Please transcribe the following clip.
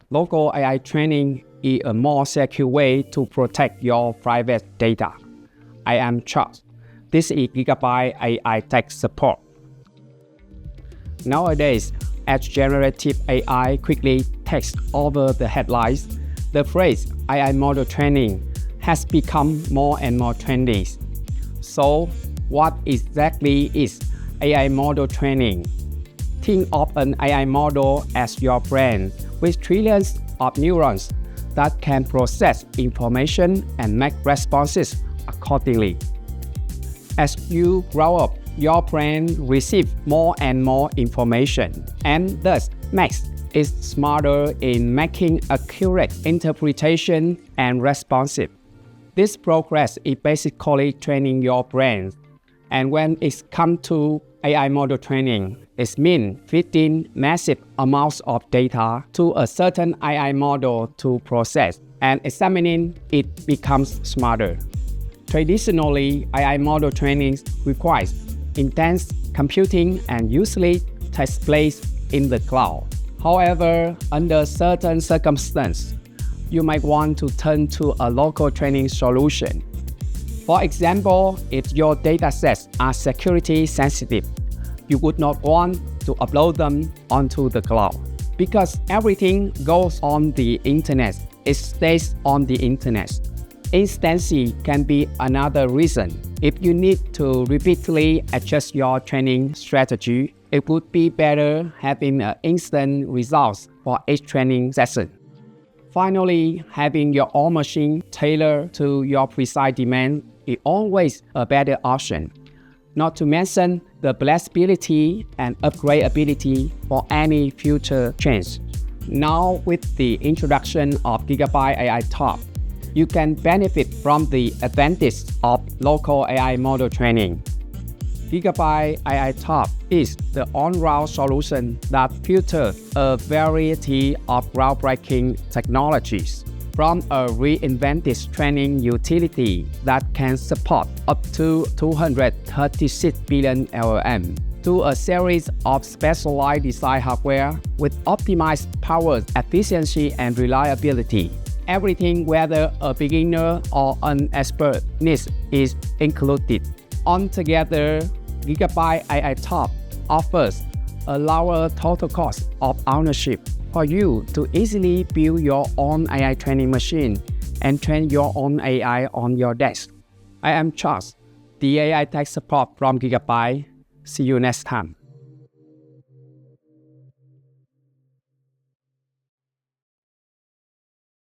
local AI training is a more secure way to protect your private data. I am Charles. This is GIGABYTE AI Tech Support. Nowadays, as generative AI quickly takes over the headlines, the phrase AI model training has become more and more trendy. So, what exactly is AI model training? Think of an AI model as your brain with trillions of neurons that can process information and make responses accordingly. As you grow up, your brain receives more and more information and thus makes it smarter in making accurate interpretation and responsive. This progress is basically training your brain. And when it comes to AI model training, it means feeding massive amounts of data to a certain AI model to process, and examining it becomes smarter. Traditionally, AI model training requires intense computing and usually takes place in the cloud. However, under certain circumstances, you might want to turn to a local training solution. For example, if your datasets are security sensitive, you would not want to upload them onto the cloud. Because everything goes on the internet, it stays on the internet. Instancy can be another reason. If you need to repeatedly adjust your training strategy, it would be better having instant results for each training session. Finally, having your own machine tailored to your precise demand is always a better option. Not to mention the flexibility and upgradability for any future change. Now, with the introduction of GIGABYTE AI Top, you can benefit from the advantage of local AI model training. GIGABYTE AI Top is the all-round solution that filters a variety of groundbreaking technologies, from a reinvented training utility that can support up to 236 billion LLM, to a series of specialized design hardware with optimized power efficiency and reliability. Everything, whether a beginner or an expert needs, is included. Altogether, GIGABYTE AI Top offers a lower total cost of ownership for you to easily build your own AI training machine and train your own AI on your desk. I am Charles, the AI Tech Support from GIGABYTE. See you next time.